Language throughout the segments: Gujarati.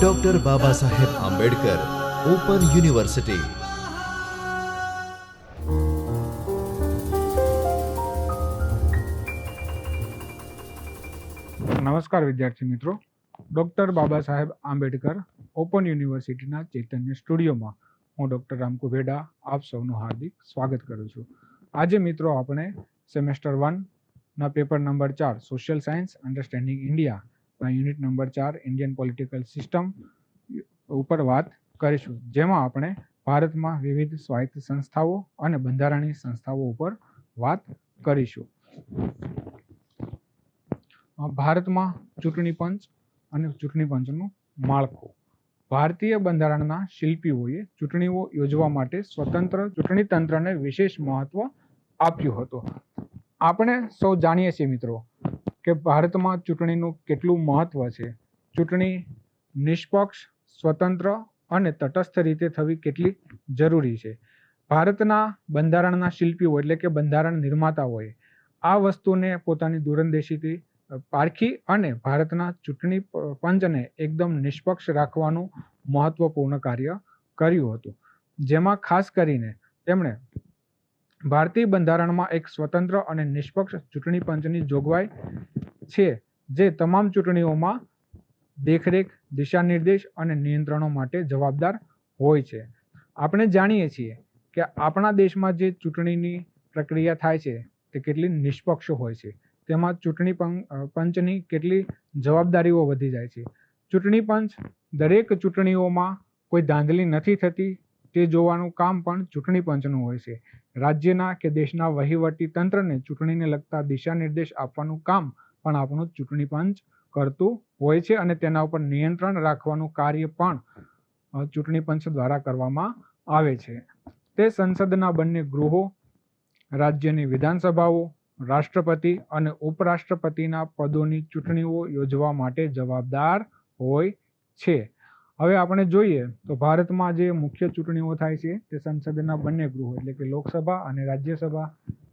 Doctor Baba Saheb Ambedkar open university. નમસ્કાર વિદ્યાર્થી મિત્રો, ડૉક્ટર બાબા સાહેબ આંબેડકર ઓપન યુનિવર્સિટીના ચૈતન્ય સ્ટુડિયોમાં હું ડૉક્ટર રામકુ ભેડા આપ સૌનું હાર્દિક સ્વાગત કરું છું। આજે મિત્રો આપણે સેમેસ્ટર 1ના paper number 4 social science understanding ઇન્ડિયાના unit number 4 Indian political system ઉપર વાત કરીશું, જેમાં આપણે ભારતમાં વિવિધ સ્વાયત્ત સંસ્થાઓ અને બંધારણીય સંસ્થાઓ ઉપર વાત કરીશું। ભારતમાં ચૂંટણી પંચ અને ચૂંટણી પંચનું માળખું। ભારતીય બંધારણના શિલ્પીઓએ ચૂંટણીઓ યોજવા માટે સ્વતંત્ર ચૂંટણી તંત્રને વિશેષ મહત્વ આપ્યું હતું। આપણે સૌ જાણીએ છીએ મિત્રો કે ભારતમાં ચૂંટણીનું કેટલું મહત્વ છે। ચૂંટણી નિષ્પક્ષ, સ્વતંત્ર અને તટસ્થ રીતે થવી કેટલી જરૂરી છે। ભારતના બંધારણના શિલ્પીઓ એટલે કે બંધારણ નિર્માતાઓએ આ વસ્તુને પોતાની દૂરંદેશીથી પારખી અને ભારતના ચૂંટણી પંચને એકદમ નિષ્પક્ષ રાખવાનું મહત્વપૂર્ણ કાર્ય કર્યું હતું, જેમાં ખાસ કરીને તેમણે ભારતીય બંધારણમાં એક સ્વતંત્ર અને નિષ્પક્ષ ચૂંટણી પંચની જોગવાઈ છે, જે તમામ ચૂંટણીઓમાં દેખરેખ, દિશા નિર્દેશ અને નિયંત્રણો માટે જવાબદાર હોય છે। આપણે જાણીએ છીએ કે આપણા દેશમાં જે ચૂંટણીની પ્રક્રિયા થાય છે તે કેટલી નિષ્પક્ષ હોય છે, તેમાં ચૂંટણી પંચની કેટલી જવાબદારીઓ વધી જાય છે। ચૂંટણી પંચ દરેક ચૂંટણીઓમાં કોઈ ધાંધલી નથી થતી તે જોવાનું કામ પણ ચૂંટણી પંચનું હોય છે। રાજ્યના કે દેશના વહીવટી તંત્રને ચૂંટણીને લગતા દિશા નિર્દેશ આપવાનું કામ પણ આપણું ચૂંટણી પંચ કરતું હોય છે અને તેના ઉપર નિયંત્રણ રાખવાનું કાર્ય પણ ચૂંટણી પંચ દ્વારા કરવામાં આવે છે। તે સંસદના બંને ગૃહો, રાજ્યની વિધાનસભાઓ, રાષ્ટ્રપતિ અને ઉપરાષ્ટ્રપતિના પદોની ચૂંટણીઓ યોજવા માટે જવાબદાર હોય છે। હવે આપણે જોઈએ તો ભારતમાં જે મુખ્ય ચૂંટણીઓ થાય છે તે સંસદના બંને ગૃહો એટલે કે લોકસભા અને રાજ્યસભા,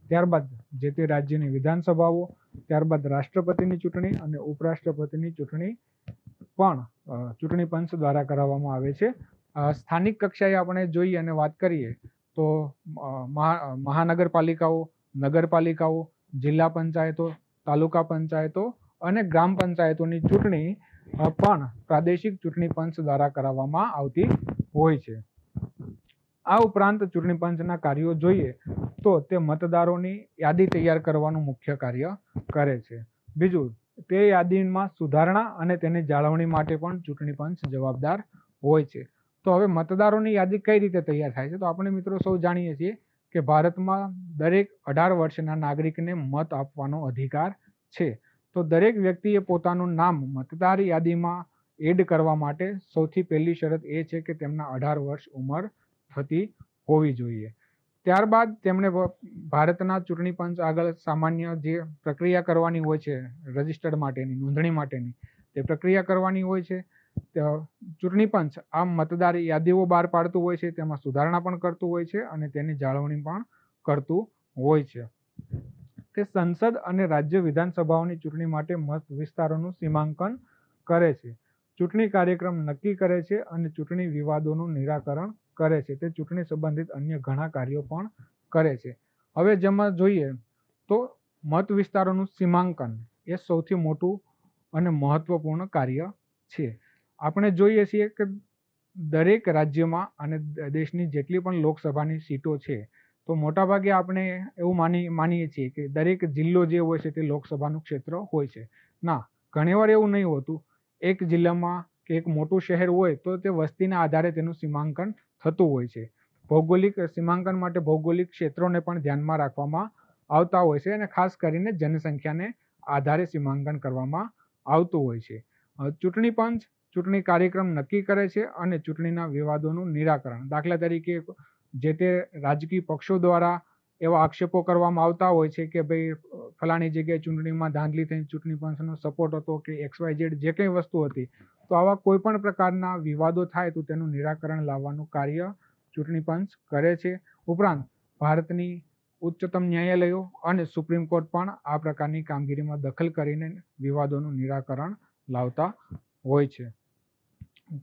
ત્યારબાદ જે તે રાજ્યની વિધાનસભાઓ, ત્યારબાદ રાષ્ટ્રપતિની ચૂંટણી અને ઉપરાષ્ટ્રપતિની ચૂંટણી પણ ચૂંટણી પંચ દ્વારા કરાવવામાં આવે છે। સ્થાનિક કક્ષાએ આપણે જોઈએ અને વાત કરીએ તો મહાનગરપાલિકાઓ, નગરપાલિકાઓ, જિલ્લા પંચાયતો, તાલુકા પંચાયતો અને ગ્રામ પંચાયતોની ચૂંટણી પણ પ્રાદેશિક ચૂંટણી પંચ દ્વારા કરાવવામાં આવતી હોય છે। આ ઉપરાંત ચૂંટણી પંચના કાર્યો જોઈએ તો તે મતદારોની યાદી તૈયાર કરવાનું મુખ્ય કાર્ય કરે છે। બીજું, તે યાદીમાં સુધારણા અને તેની જાળવણી માટે પણ ચૂંટણી પંચ જવાબદાર હોય છે। તો હવે મતદારોની યાદી કઈ રીતે તૈયાર થાય છે, તો આપણે મિત્રો સૌ જાણીએ છીએ કે ભારતમાં દરેક 18 વર્ષના નાગરિકને મત આપવાનો અધિકાર છે। તો દરેક વ્યક્તિએ પોતાનું નામ મતદાર યાદીમાં એડ કરવા માટે સૌથી પહેલી શરત એ છે કે તેમના 18 વર્ષ ઉંમર થતી હોવી જોઈએ। ત્યારબાદ તેમણે ભારતના ચૂંટણી પંચ આગળ સામાન્ય જે પ્રક્રિયા કરવાની હોય છે, રજિસ્ટર્ડ માટેની, નોંધણી માટેની, તે પ્રક્રિયા કરવાની હોય છે। ચૂંટણી પંચ આ મતદાર યાદીઓ બહાર પાડતું હોય છે, તેમાં સુધારણા પણ કરતું હોય છે અને તેની જાળવણી પણ કરતું હોય છે। તે સંસદ અને રાજ્ય વિધાનસભાઓની ચૂંટણી માટે મત વિસ્તારોનું સીમાંકન કરે છે, ચૂંટણી કાર્યક્રમ નક્કી કરે છે અને ચૂંટણી વિવાદોનું નિરાકરણ કરે છે। તે ચૂંટણી સંબંધિત અન્ય ઘણા કાર્યો પણ કરે છે। હવે જેમાં જોઈએ તો મત વિસ્તારોનું સીમાંકન એ સૌથી મોટું અને મહત્વપૂર્ણ કાર્ય છે। આપણે જોઈએ છીએ કે દરેક રાજ્યમાં અને દેશની જેટલી પણ લોકસભાની સીટો છે તો મોટાભાગે આપણે એવું માનીએ છીએ કે દરેક જિલ્લો જે હોય છે તે લોકસભાનું ક્ષેત્ર હોય છે। ના, ઘણીવાર એવું નહીં હોતું। એક જિલ્લામાં કે એક મોટું શહેર હોય તો તે વસ્તીના આધારે તેનું સીમાંકન થતું હોય છે। ભૌગોલિક સીમાંકન માટે ભૌગોલિક ક્ષેત્રોને પણ ધ્યાનમાં રાખવામાં આવતા હોય છે અને ખાસ કરીને જનસંખ્યાને આધારે સીમાંકન કરવામાં આવતું હોય છે। ચૂંટણી પંચ ચૂંટણી કાર્યક્રમ નક્કી કરે છે અને ચૂંટણીના વિવાદોનું નિરાકરણ, દાખલા તરીકે જે તે રાજકીય પક્ષો દ્વારા એવા આક્ષેપો કરવામાં આવતા હોય છે કે ભાઈ ફલાણી જગ્યાએ ચૂંટણીમાં ધાંધલી થઈ, ચૂંટણી પંચનો સપોર્ટ હતો કે XYZ જે કંઈ વસ્તુ હતી, તો આવા કોઈ પણ પ્રકારના વિવાદો થાય તો તેનું નિરાકરણ લાવવાનું કાર્ય ચૂંટણી પંચ કરે છે। ઉપરાંત ભારતની ઉચ્ચતમ ન્યાયાલયો અને સુપ્રીમ કોર્ટ પણ આ પ્રકારની કામગીરીમાં દખલ કરીને વિવાદોનું નિરાકરણ લાવતા હોય છે.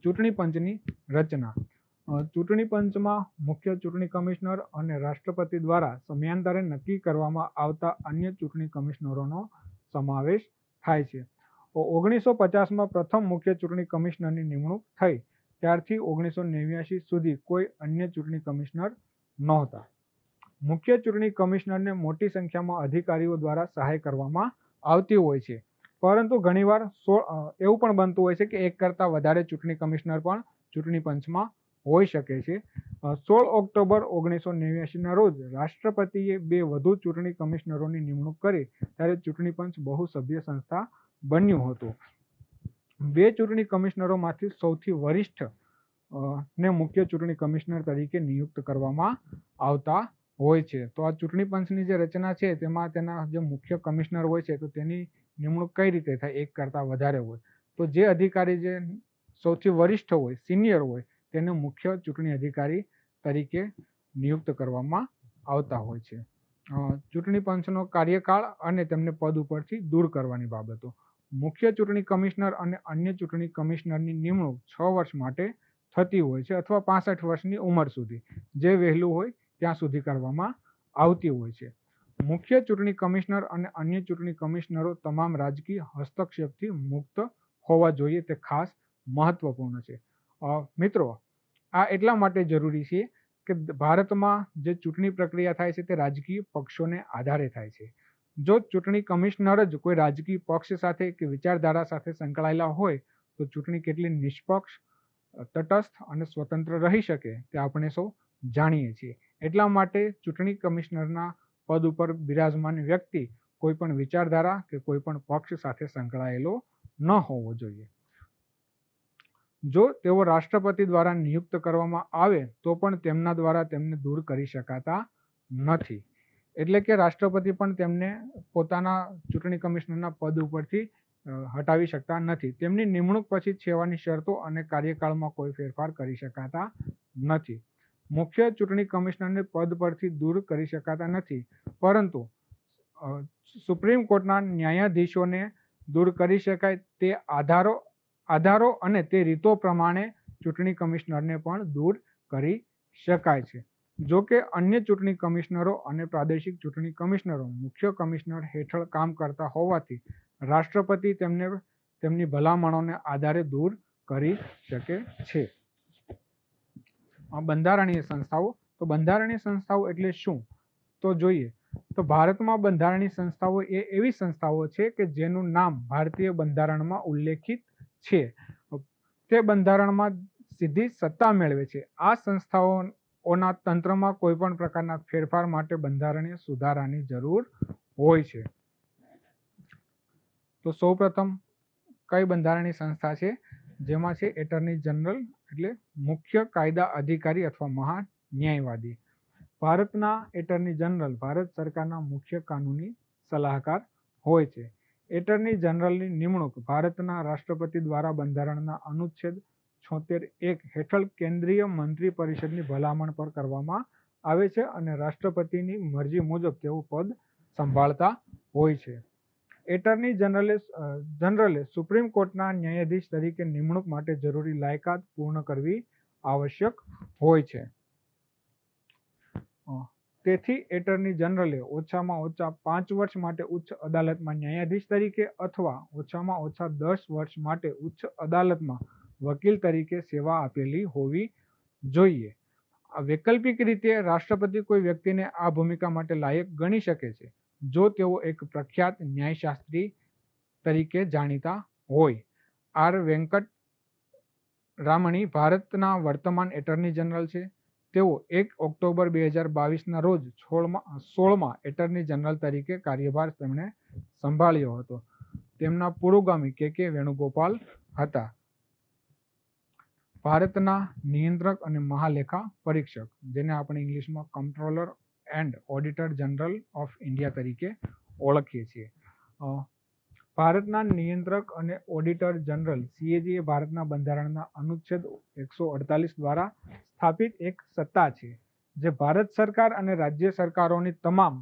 ચૂંટણી પંચની રચના. ચૂંટણી પંચમાં મુખ્ય ચૂંટણી કમિશનર અને રાષ્ટ્રપતિ દ્વારા સમયાંતરે નક્કી કરવામાં આવતા અન્ય ચૂંટણી કમિશનરોનો સમાવેશ થાય છે. 1950માં પ્રથમ મુખ્ય ચૂંટણી કમિશનરની નિમણૂક થઈ ત્યારથી 1989 સુધી કોઈ અન્ય ચૂંટણી કમિશનર નહોતા. મુખ્ય ચૂંટણી કમિશનરને મોટી સંખ્યામાં અધિકારીઓ દ્વારા સહાય કરવામાં આવતી હોય છે, પરંતુ ઘણીવાર એવું પણ બનતું હોય છે કે એક કરતાં વધારે ચૂંટણી કમિશનર પણ ચૂંટણી પંચમાં હોઈ શકે છે. 16 ઓક્ટોબર 1989ના રોજ રાષ્ટ્રપતિએ 2 વધુ ચૂંટણી કમિશનરોની નિમણૂક કરી ત્યારે ચૂંટણી પંચ બહુસભ્ય સંસ્થા બન્યું હતું. 2 ચૂંટણી કમિશનરોમાંથી સૌથી વરિષ્ઠ ને મુખ્ય ચૂંટણી કમિશનર તરીકે નિયુક્ત કરવામાં આવતા હોય છે. તો આ ચૂંટણી પંચની જે રચના છે તેમાં તેના જે મુખ્ય કમિશનર હોય છે તો તેની નિમણૂક કઈ રીતે થાય? એક કરતાં વધારે હોય તો જે અધિકારી જે સૌથી વરિષ્ઠ હોય, સિનિયર હોય, તેને મુખ્ય ચૂંટણી અધિકારી તરીકે નિયુક્ત કરવામાં આવતા હોય છે. ચૂંટણી પંચનો કાર્યકાળ અને તેમને પદ ઉપરથી દૂર કરવાની બાબતો. મુખ્ય ચૂંટણી કમિશનર અને અન્ય ચૂંટણી કમિશનરની નિમણૂક 6 વર્ષ માટે થતી હોય છે અથવા 65 વર્ષની ઉંમર સુધી, જે વહેલું હોય ત્યાં સુધી કરવામાં આવતી હોય છે. મુખ્ય ચૂંટણી કમિશનર અને અન્ય ચૂંટણી કમિશનરો તમામ રાજકીય હસ્તક્ષેપથી મુક્ત હોવા જોઈએ, તે ખાસ મહત્વપૂર્ણ છે. મિત્રો, આ એટલા માટે જરૂરી છે કે ભારતમાં જે ચૂંટણી પ્રક્રિયા થાય છે તે રાજકીય પક્ષોને આધારે થાય છે. જો ચૂંટણી કમિશનર જ કોઈ રાજકીય પક્ષ સાથે કે વિચારધારા સાથે સંકળાયેલા હોય તો ચૂંટણી કેટલી નિષ્પક્ષ, તટસ્થ અને સ્વતંત્ર રહી શકે તે આપણે સૌ જાણીએ છીએ. એટલા માટે ચૂંટણી કમિશનરના પદ ઉપર બિરાજમાન વ્યક્તિ કોઈ પણ વિચારધારા કે કોઈ પણ પક્ષ સાથે સંકળાયેલો ન હોવો જોઈએ. જો તેઓ રાષ્ટ્રપતિ દ્વારા નિયુક્ત કરવામાં આવે તો પણ તેમના દ્વારા તેમને દૂર કરી શકાતા નથી. એટલે કે રાષ્ટ્રપતિ પણ તેમને પોતાના ચૂંટણી કમિશનરના પદ ઉપરથી હટાવી શકતા નથી. તેમની નિમણૂક પછી સેવાની શરતો અને કાર્યકાળમાં કોઈ ફેરફાર કરી શકાતા નથી. મુખ્ય ચૂંટણી કમિશનરને પદ પરથી દૂર કરી શકાતા નથી, પરંતુ સુપ્રીમ કોર્ટના ન્યાયાધીશોને દૂર કરી શકાય તે આધારો અને તે રીતો પ્રમાણે ચૂંટણી કમિશનરને પણ દૂર કરી શકાય છે. જો કે અન્ય ચૂંટણી કમિશનરો અને પ્રાદેશિક ચૂંટણી કમિશનરો મુખ્ય કમિશનર હેઠળ કામ કરતા હોવાથી રાષ્ટ્રપતિ તેમને તેમની ભલામણોને આધારે દૂર કરી શકે છે. બંધારણીય સંસ્થાઓ. તો બંધારણીય સંસ્થાઓ એટલે શું? તો જોઈએ તો ભારતમાં બંધારણીય સંસ્થાઓ એ એવી સંસ્થાઓ છે કે જેનું નામ ભારતીય બંધારણમાં ઉલ્લેખિત છે. તે બંધારણમાં સીધી સત્તા મેળવે છે. આ સંસ્થાઓના તંત્રમાં કોઈ પણ પ્રકારના ફેરફાર માટે બંધારણીય સુધારાની જરૂર હોય છે. તો સૌપ્રથમ કઈ બંધારણીય સંસ્થા છે? જેમાં છે એટર્ની જનરલ, એટલે મુખ્ય કાયદા અધિકારી અથવા મહા ન્યાયવાદી. ભારતના એટર્ની જનરલ ભારત સરકારના મુખ્ય કાનૂની સલાહકાર હોય છે. એટર્ની જનરલની નિમણૂક ભારતના રાષ્ટ્રપતિ દ્વારા બંધારણના અનુચ્છેદ 76(1) હેઠળ કેન્દ્રીય મંત્રી પરિષદની ભલામણ પર કરવામાં આવે છે અને રાષ્ટ્રપતિની મરજી મુજબ તેઓ પદ સંભાળતા હોય છે. એટર્ની જનરલે સુપ્રીમ કોર્ટના ન્યાયાધીશ તરીકે નિમણૂક માટે જરૂરી લાયકાત પૂર્ણ કરવી આવશ્યક હોય છે. તેથી એટર્ની જનરલે ઓછામાં ઓછા 5 વર્ષ માટે ઉચ્ચ અદાલતમાં ન્યાયાધીશ તરીકે અથવા ઓછામાં ઓછા 10 વર્ષ માટે ઉચ્ચ અદાલતમાં વકીલ તરીકે સેવા આપેલી હોવી જોઈએ. વૈકલ્પિક રીતે રાષ્ટ્રપતિ કોઈ વ્યક્તિને આ ભૂમિકા માટે લાયક ગણી શકે છે જો તેઓ એક પ્રખ્યાત ન્યાયશાસ્ત્રી તરીકે જાણીતા હોય. આર વેંકટ રામણી ભારતના વર્તમાન એટર્ની જનરલ છે. તેઓ 1 ઓક્ટોબર 2022ના રોજ 16મા એટર્ની જનરલ તરીકે કાર્યભાર તેમણે સંભાળ્યો હતો. તેમના પુરોગામી કે વેણુગોપાલ હતા. ભારતના નિયંત્રક અને મહાલેખા પરીક્ષક, જેને આપણે ઇંગ્લિશમાં comptroller and auditor general of India તરીકે ઓળખીએ છીએ. ભારતના નિયંત્રક અને ઓડિટર જનરલ CAG એ ભારતના બંધારણના અનુચ્છેદ 148 દ્વારા સ્થાપિત એક સત્તા છે જે ભારત સરકાર અને રાજ્ય સરકારોની તમામ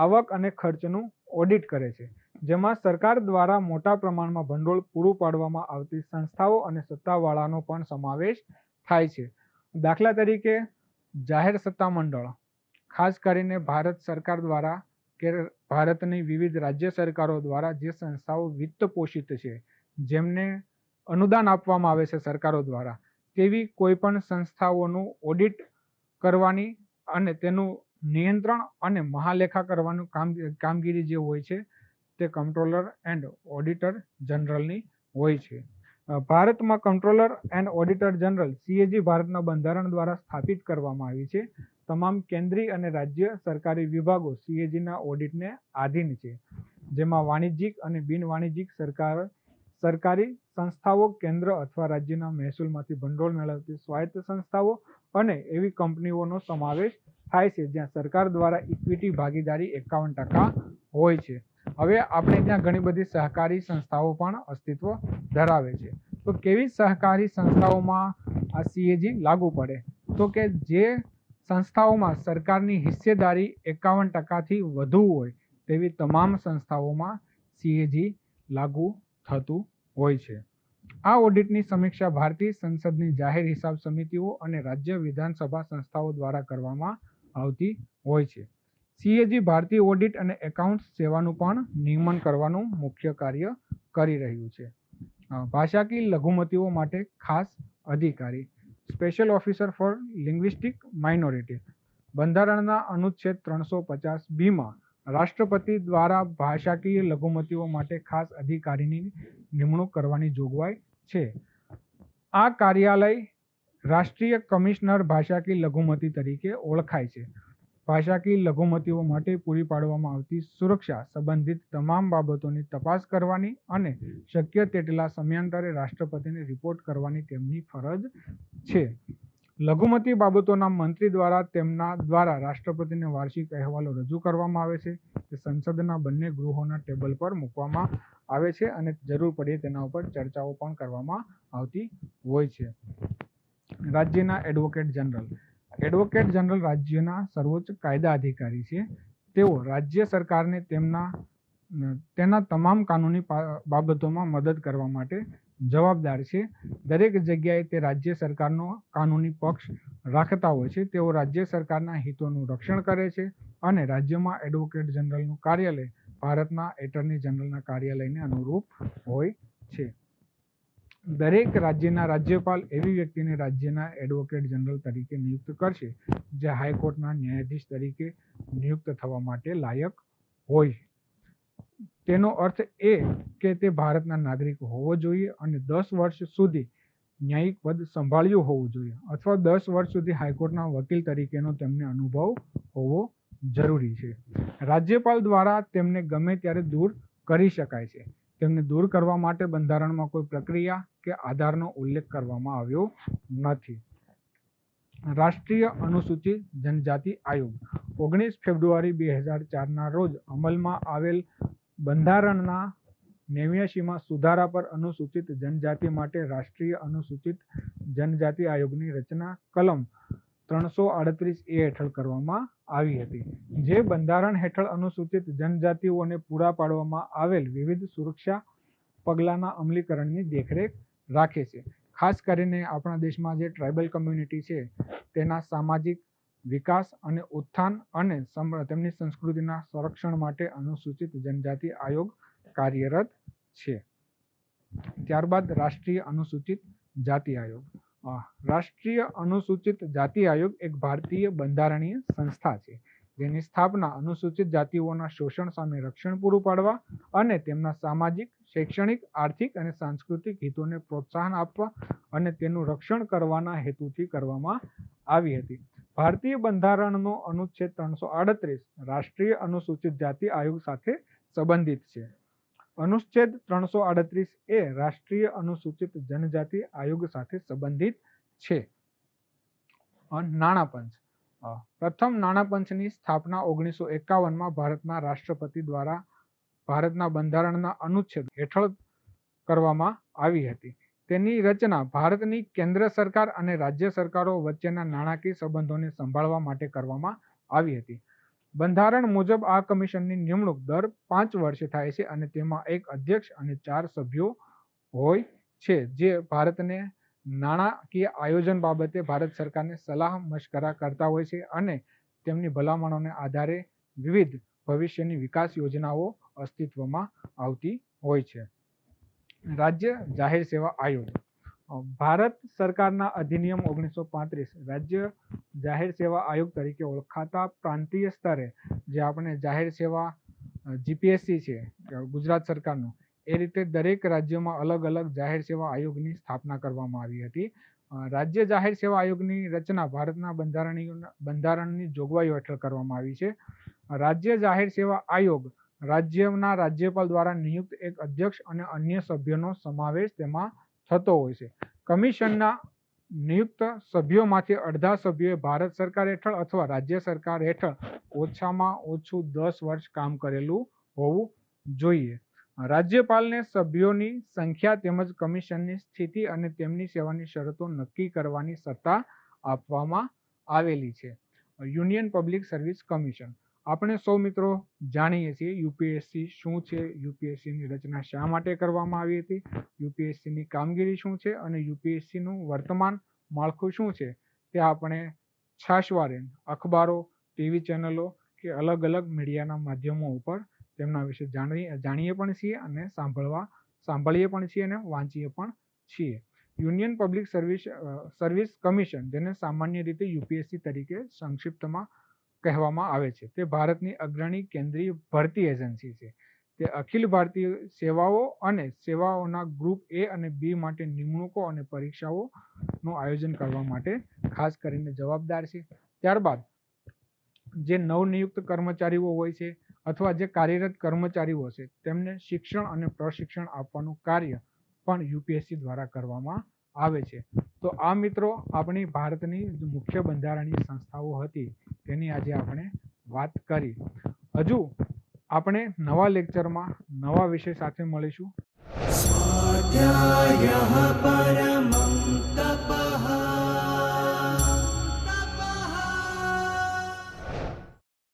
આવક અને ખર્ચનું ઓડિટ કરે છે. જેમાં સરકાર દ્વારા મોટા પ્રમાણમાં ભંડોળ પૂરું પાડવામાં આવતી સંસ્થાઓ અને સત્તાવાળાનો પણ સમાવેશ થાય છે. દાખલા તરીકે જાહેર સત્તા મંડળ, ખાસ કરીને ભારત સરકાર દ્વારા કે ભારતની વિવિધ રાજ્ય સરકારો દ્વારા જે સંસ્થાઓ વિત્ત પોષિત છે, જેમને અનુદાન આપવામાં આવે છે સરકારો દ્વારા, તેવી કોઈ પણ સંસ્થાઓનું ઓડિટ કરવાની અને તેનું નિયંત્રણ અને મહાલેખા કરવાનું કામગીરી જે હોય છે તે કંટ્રોલર એન્ડ ઓડિટર જનરલની હોય છે. ભારતમાં controller and auditor general CAG ભારતના બંધારણ દ્વારા સ્થાપિત કરવામાં આવી છે. તમામ કેન્દ્રીય અને રાજ્ય સરકારી વિભાગો CAGના ઓડિટને આધીન છે, જેમાં વાણિજ્યિક અને બિન વાણિજ્યિક સરકારી સંસ્થાઓ, કેન્દ્ર અથવા રાજ્યના મહેસૂલમાંથી ભંડોળ મેળવતી સ્વાયત્ત સંસ્થાઓ અને એવી કંપનીઓનો સમાવેશ થાય છે જ્યાં સરકાર દ્વારા ઇક્વિટી ભાગીદારી 51% હોય છે. હવે આપણે ત્યાં ઘણી બધી સહકારી સંસ્થાઓ પણ અસ્તિત્વ ધરાવે છે. તો કેવી સહકારી સંસ્થાઓમાં આ CAG લાગુ પડે? તો કે જે સંસ્થાઓમાં સરકારની હિસ્સેદારી 51%થી વધુ હોય તેવી તમામ સંસ્થાઓમાં CAG લાગુ થતું હોય છે. આ ઓડિટની સમીક્ષા ભારતીય સંસદની જાહેર હિસાબ સમિતિઓ અને રાજ્ય વિધાનસભા સંસ્થાઓ દ્વારા કરવામાં આવતી હોય છે. CAG ભારતીય ઓડિટ અને એકાઉન્ટ્સ સેવાનું પણ નિયમન કરવાનું મુખ્ય કાર્ય કરી રહ્યું છે. ભાષાકીય લઘુમતીઓ માટે ખાસ અધિકારી, special officer four linguistic minority, બંધારણના અનુચ્છેદ 350B માં રાષ્ટ્રપતિ દ્વારા ભાષાકીય લઘુમતીઓ માટે ખાસ અધિકારીની નિમણૂક કરવાની જોગવાઈ છે. આ કાર્યાલય રાષ્ટ્રીય કમિશનર ભાષાકીય લઘુમતી તરીકે ઓળખાય છે. ભાષાકીય લઘુમતીઓ માટે પૂરી પાડવામાં આવતી સુરક્ષા સંબંધિત તમામ બાબતોની તપાસ કરવાની અને શક્ય તેટલા સમયાંતરે રાષ્ટ્રપતિને રિપોર્ટ કરવાની તેમની ફરજ છે. લઘુમતી બાબતોના મંત્રી દ્વારા તેમના દ્વારા રાષ્ટ્રપતિને વાર્ષિક અહેવાલો રજૂ કરવામાં આવે છે. તે સંસદના બંને ગૃહોના ટેબલ પર મૂકવામાં આવે છે અને જરૂર પડે તેના ઉપર ચર્ચાઓ પણ કરવામાં આવતી હોય છે. રાજ્યના એડવોકેટ જનરલ. એડવોકેટ જનરલ રાજ્યના સર્વોચ્ચ કાયદા અધિકારી છે. તેઓ રાજ્ય સરકારને તેના તમામ કાનૂની બાબતોમાં મદદ કરવા માટે જવાબદાર છે. દરેક જગ્યાએ તે રાજ્ય સરકારનો કાનૂની પક્ષ રાખતા હોય છે. તેઓ રાજ્ય સરકારના હિતોનું રક્ષણ કરે છે અને રાજ્યમાં એડવોકેટ જનરલનું કાર્યાલય ભારતના એટર્ની જનરલના કાર્યાલયને અનુરૂપ હોય છે. દરેક રાજ્યના રાજ્યપાલ એવી વ્યક્તિને રાજ્યના એડવોકેટ જનરલ તરીકે નિયુક્ત કરશે જે હાઈકોર્ટના ન્યાયાધીશ તરીકે નિયુક્ત થવા માટે લાયક હોય. તેનો અર્થ એ કે તે ભારતના નાગરિક હોવો જોઈએ અને 10 વર્ષ સુધી ન્યાયિક પદ સંભાળ્યું હોવું જોઈએ અથવા 10 વર્ષ સુધી હાઈકોર્ટના વકીલ તરીકેનો તેમને અનુભવ હોવો જરૂરી છે. રાજ્યપાલ દ્વારા તેમને ગમે ત્યારે દૂર કરી શકાય છે. તેમને દૂર કરવા માટે બંધારણમાં કોઈ પ્રક્રિયા કે આધારનો ઉલ્લેખ કરવામાં આવ્યો નથી. રાષ્ટ્રીય અનુસૂચિત જનજાતિ આયોગ. 19 ફેબ્રુઆરી 2004ના રોજ અમલમાં આવેલ બંધારણના 89માં સુધારા પર અનુસૂચિત જનજાતિ માટે રાષ્ટ્રીય અનુસૂચિત જનજાતિ આયોગની રચના કલમ 338A હેઠળ કરવામાં આવી હતી, જે બંધારણ હેઠળ અનુસૂચિત જનજાતિઓને પૂરા પાડવામાં આવેલ વિવિધ સુરક્ષા પગલાંના અમલીકરણની દેખરેખ રાખે છે. ખાસ કરીને આપણા દેશમાં જે ટ્રાઇબલ કમ્યુનિટી છે તેના સામાજિક વિકાસ અને ઉત્થાન અને તેમની સંસ્કૃતિના સંરક્ષણ માટે અનુસૂચિત જનજાતિ આયોગ કાર્યરત છે. ત્યારબાદ રાષ્ટ્રીય અનુસૂચિત જાતિ આયોગ. રાષ્ટ્રીય અનુસૂચિત જાતિ આયોગ એક ભારતીય બંધારણીય સંસ્થા છે જેની સ્થાપના અનુસૂચિત જાતિઓના શોષણ સામે રક્ષણ પૂરું પાડવા અને તેમના સામાજિક, શૈક્ષણિક, આર્થિક અને સાંસ્કૃતિક હિતોને પ્રોત્સાહન આપવા અને તેનું રક્ષણ કરવાના હેતુથી કરવામાં આવી હતી. ભારતીય બંધારણનો અનુચ્છેદ 338 રાષ્ટ્રીય અનુસૂચિત જાતિ આયોગ સાથે સંબંધિત છે. અનુચ્છેદ 338A રાષ્ટ્રીય અનુસૂચિત જનજાતિ આયોગ સાથે સંબંધિત છે. નાણાં પંચ. પ્રથમ નાણાં પંચની સ્થાપના 1951માં ભારતના રાષ્ટ્રપતિ દ્વારા ભારતના બંધારણના અનુચ્છેદ હેઠળ કરવામાં આવી હતી. તેની રચના ભારતની કેન્દ્ર સરકાર અને રાજ્ય સરકારો વચ્ચેના નાણાકીય સંબંધોને સંભાળવા માટે કરવામાં આવી હતી. બંધારણ મુજબ આ કમિશનની નિમણૂક દર 5 વર્ષે થાય છે અને તેમાં એક અધ્યક્ષ અને 4 સભ્યો હોય છે, જે ભારતને નાણાકીય આયોજન બાબતે ભારત સરકારને સલાહ મશકરા કરતા હોય છે અને તેમની ભલામણોને આધારે વિવિધ ભવિષ્યની વિકાસ યોજનાઓ અસ્તિત્વમાં આવતી હોય છે. રાજ્ય જાહેર સેવા આયોગ. ભારત સરકારના અધિનિયમ 1935 રાજ્ય જાહેર સેવા આયોગ તરીકે ઓળખાતા પ્રાંતીય સ્તરે જે આપણે જાહેર સેવા જીપીએસસી છે ગુજરાત સરકારનું, એ રીતે દરેક રાજ્યમાં અલગ અલગ જાહેર સેવા આયોગની સ્થાપના કરવામાં આવી હતી. રાજ્ય જાહેર સેવા આયોગની રચના ભારતના બંધારણની જોગવાઈઓ હેઠળ કરવામાં આવી છે. રાજ્ય જાહેર સેવા આયોગ રાજ્યના રાજ્યપાલ દ્વારા નિયુક્ત એક અધ્યક્ષ અને અન્ય સભ્યોનો સમાવેશ તેમાં થતો હોય છે. કમિશનના નિયુક્ત સભ્યોમાંથી અડધા સભ્યોએ ભારત સરકાર હેઠળ અથવા રાજ્ય સરકાર હેઠળ ઓછામાં ઓછું 10 વર્ષ કામ કરેલું હોવું જોઈએ. રાજ્યપાલને સભ્યોની સંખ્યા તેમજ કમિશનની સ્થિતિ અને તેમની સેવાની શરતો નક્કી કરવાની સત્તા આપવામાં આવેલી છે. Union public service commission. આપણે સૌ મિત્રો જાણીએ છીએ યુપીએસસી શું છે, યુપીએસસીની રચના શા માટે કરવામાં આવી હતી, યુપીએસસીની કામગીરી શું છે અને યુપીએસસીનું વર્તમાન માળખું શું છે, તે આપણે છાશવારે અખબારો, ટીવી ચેનલો કે અલગ અલગ મીડિયાના માધ્યમો ઉપર તેમના વિશે જાણીએ પણ છીએ અને સાંભળીએ પણ છીએ અને વાંચીએ પણ છીએ. યુનિયન પબ્લિક સર્વિસ કમિશન, જેને સામાન્ય રીતે યુપીએસસી તરીકે સંક્ષિપ્તમાં કહેવામાં આવે છે, તે ભારતની અગ્રણી કેન્દ્રીય ભરતી એજન્સી છે. તે અખિલ ભારતીય સેવાઓ અને સેવાઓના ગ્રુપ એ અને બી માટે નિમણૂકો અને પરીક્ષાઓનું આયોજન કરવા માટે ખાસ કરીને જવાબદાર છે. ત્યારબાદ જે નવનિયુક્ત કર્મચારીઓ હોય છે અથવા જે કાર્યરત કર્મચારીઓ છે તેમને શિક્ષણ અને પ્રશિક્ષણ આપવાનું કાર્ય પણ યુપીએસસી દ્વારા કરવામાં આવે છે. તો આ મિત્રો આપણી ભારતની મુખ્ય બંધારણીય સંસ્થાઓ હતી તેની આજે આપણે વાત કરી. હજુ આપણે નવા લેક્ચરમાં નવા વિષય સાથે મળીશું. સ્વાધ્યાયઃ પરમં